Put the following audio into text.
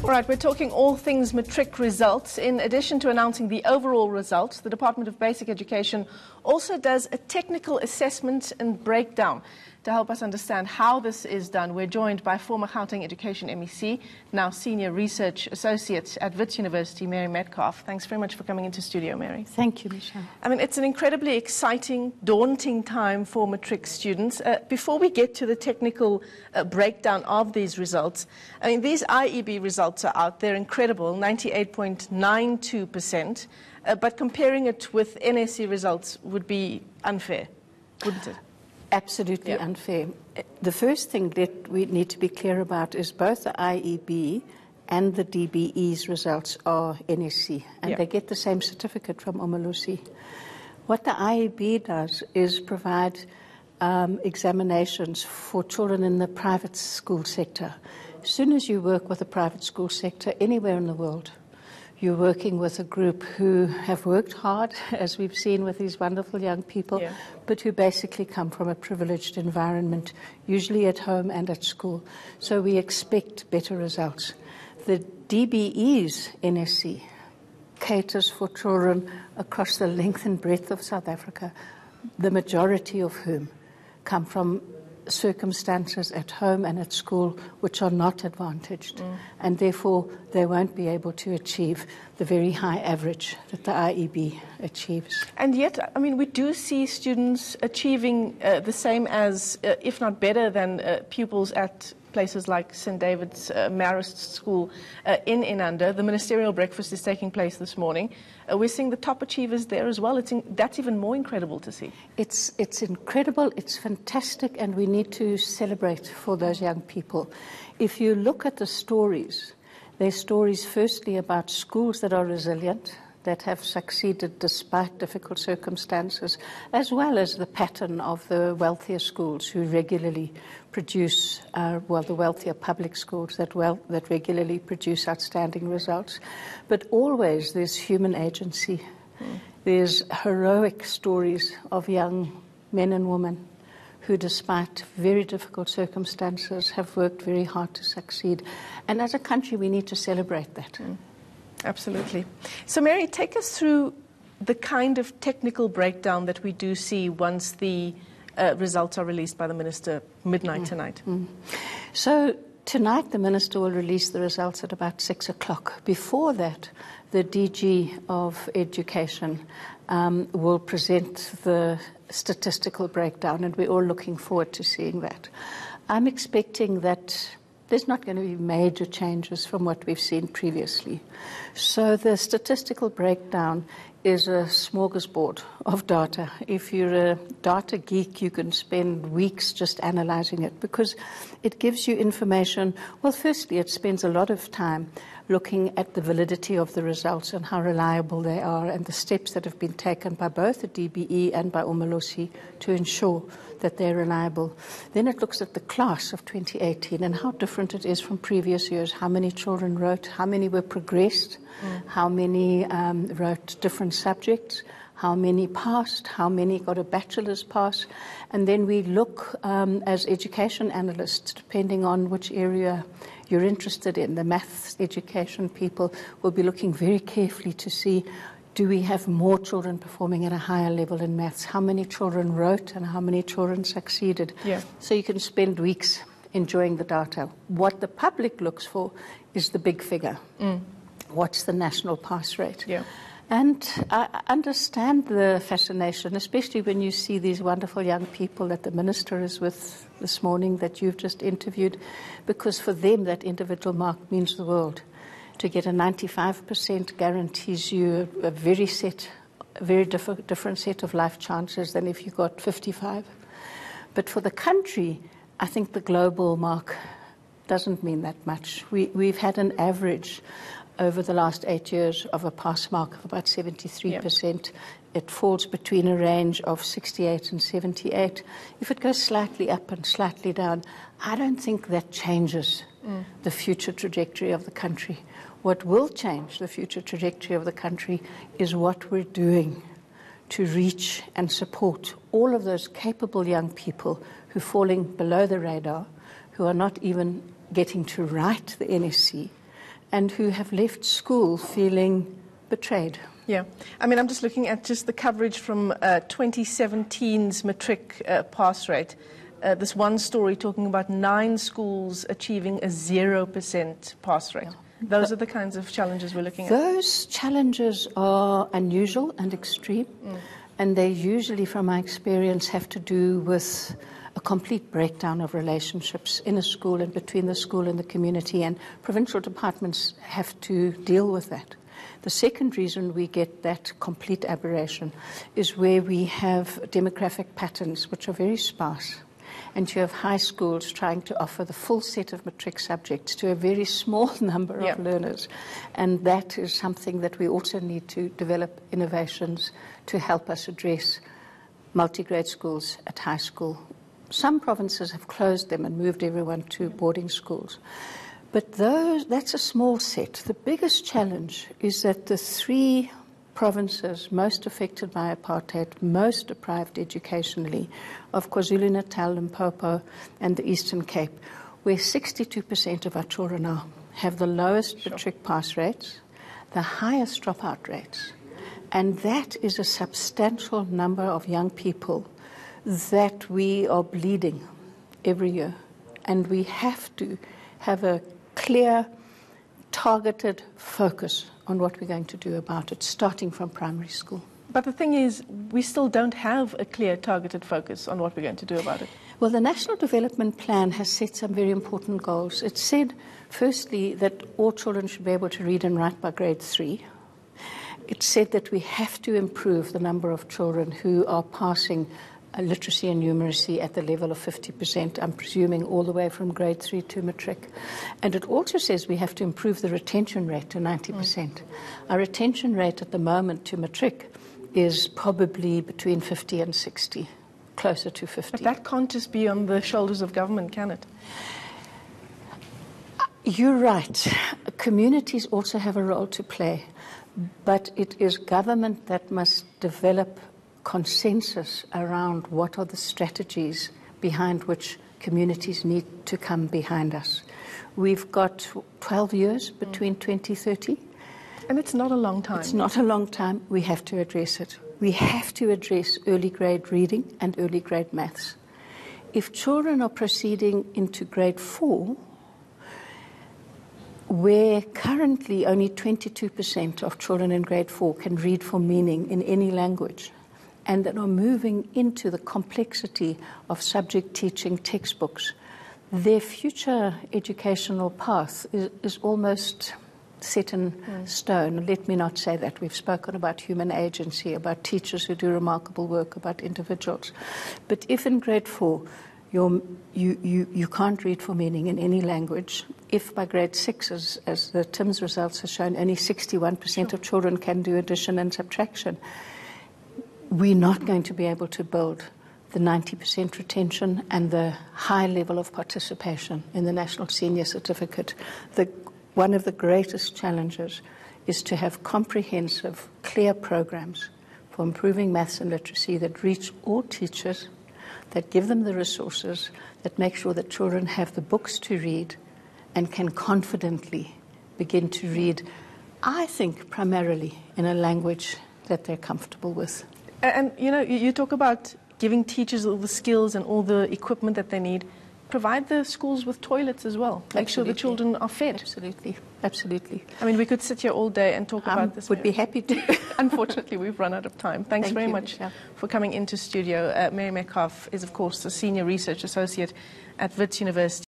All right, we're talking all things matric results. In addition to announcing the overall results, the Department of Basic Education also does a technical assessment and breakdown. To help us understand how this is done, we're joined by former Gauteng Education MEC, now Senior Research Associate at Wits University, Mary Metcalfe. Thanks very much for coming into studio, Mary. Thank you, Michelle. I mean, it's an incredibly exciting, daunting time for matric students. Before we get to the technical breakdown of these results, I mean, these IEB results are out. They're incredible, 98.92%. But comparing it with NSC results would be unfair, wouldn't it? Absolutely unfair. The first thing that we need to be clear about is both the IEB and the DBE's results are NSC, and they get the same certificate from Umalosi. What the IEB does is provide examinations for children in the private school sector. As soon as you work with the private school sector anywhere in the world, you're working with a group who have worked hard, as we've seen with these wonderful young people, but who basically come from a privileged environment, usually at home and at school. So we expect better results. The DBE's NSC caters for children across the length and breadth of South Africa, the majority of whom come from circumstances at home and at school which are not advantaged, and therefore they won't be able to achieve the very high average that the IEB achieves. And yet, I mean, we do see students achieving the same as, if not better than, pupils at places like St. David's Marist School in Inanda. The ministerial breakfast is taking place this morning. We're seeing the top achievers there as well. That's even more incredible to see. It's incredible, it's fantastic, and we need to celebrate for those young people. If you look at the stories, they're stories firstly about schools that are resilient, that have succeeded despite difficult circumstances, as well as the pattern of the wealthier schools who regularly produce, the wealthier public schools that regularly produce outstanding results. But always there's human agency. There's heroic stories of young men and women who, despite very difficult circumstances, have worked very hard to succeed. And as a country, we need to celebrate that. Absolutely. So, Mary, take us through the kind of technical breakdown that we do see once the results are released by the Minister midnight tonight. So, tonight the Minister will release the results at about 6 o'clock. Before that, the DG of Education will present the statistical breakdown, and we're all looking forward to seeing that. I'm expecting that there's not going to be major changes from what we've seen previously. So the statistical breakdown is a smorgasbord of data. If you're a data geek, you can spend weeks just analyzing it because it gives you information. Well, firstly, it spends a lot of time looking at the validity of the results and how reliable they are and the steps that have been taken by both the DBE and by Umalosi to ensure that they're reliable. Then it looks at the class of 2018 and how different it is from previous years, how many children wrote, how many were progressed, how many wrote different subjects, how many passed, how many got a bachelor's pass. And then we look as education analysts, depending on which area you're interested in. The maths education people will be looking very carefully to see, do we have more children performing at a higher level in maths? How many children wrote and how many children succeeded? So you can spend weeks enjoying the data. What the public looks for is the big figure. What's the national pass rate? And I understand the fascination, especially when you see these wonderful young people that the Minister is with this morning that you've just interviewed, because for them that individual mark means the world. To get a 95% guarantees you a very different set of life chances than if you got 55. But for the country, I think the global mark doesn't mean that much. We've had an average over the last 8 years of a pass mark of about 73%. It falls between a range of 68 and 78. If it goes slightly up and slightly down, I don't think that changes the future trajectory of the country. What will change the future trajectory of the country is what we're doing to reach and support all of those capable young people who are falling below the radar, who are not even getting to write the NSC, and who have left school feeling betrayed. Yeah. I mean, I'm just looking at just the coverage from 2017's matric pass rate. This one story talking about 9 schools achieving a 0% pass rate. Yeah. Those are the kinds of challenges we're looking at. Those challenges are unusual and extreme, and they usually, from my experience, have to do with a complete breakdown of relationships in a school and between the school and the community, and provincial departments have to deal with that. The second reason we get that complete aberration is where we have demographic patterns which are very sparse. And you have high schools trying to offer the full set of matric subjects to a very small number of learners. And that is something that we also need to develop innovations to help us address multi-grade schools at high school. Some provinces have closed them and moved everyone to boarding schools. But that's a small set. The biggest challenge is that the 3 provinces most affected by apartheid, most deprived educationally, of KwaZulu-Natal, Limpopo, and the Eastern Cape, where 62% of our children have the lowest matric pass rates, the highest dropout rates. And that is a substantial number of young people that we are bleeding every year. And we have to have a clear, targeted focus on what we're going to do about it, starting from primary school. But the thing is, we still don't have a clear, targeted focus on what we're going to do about it. Well, the National Development Plan has set some very important goals. It said, firstly, that all children should be able to read and write by grade 3. It said that we have to improve the number of children who are passing literacy and numeracy at the level of 50%, I'm presuming all the way from grade 3 to matric. And it also says we have to improve the retention rate to 90%. Our retention rate at the moment to matric is probably between 50 and 60, closer to 50. But that can't just be on the shoulders of government, can it? You're right. Communities also have a role to play, but it is government that must develop consensus around what are the strategies behind which communities need to come behind us. We've got 12 years between 2030. And it's not a long time. It's not a long time. We have to address it. We have to address early grade reading and early grade maths. If children are proceeding into grade 4, where currently only 22% of children in grade 4 can read for meaning in any language, and that are moving into the complexity of subject teaching textbooks, their future educational path is almost set in stone. Let me not say that. We've spoken about human agency, about teachers who do remarkable work, about individuals. But if in grade 4 you can't read for meaning in any language, if by grade 6, as the TIMS results have shown, only 61% of children can do addition and subtraction, we're not going to be able to build the 90% retention and the high level of participation in the National Senior Certificate. One of the greatest challenges is to have comprehensive, clear programs for improving maths and literacy that reach all teachers, that give them the resources, that make sure that children have the books to read and can confidently begin to read, I think, primarily in a language that they're comfortable with. And, you know, you talk about giving teachers all the skills and all the equipment that they need. Provide the schools with toilets as well. Make sure the children are fed. Absolutely. Absolutely. I mean, we could sit here all day and talk about this. Would be happy to. Unfortunately, we've run out of time. Thanks very much for coming into studio. Mary Metcalfe is, of course, a Senior Research Associate at Wits University.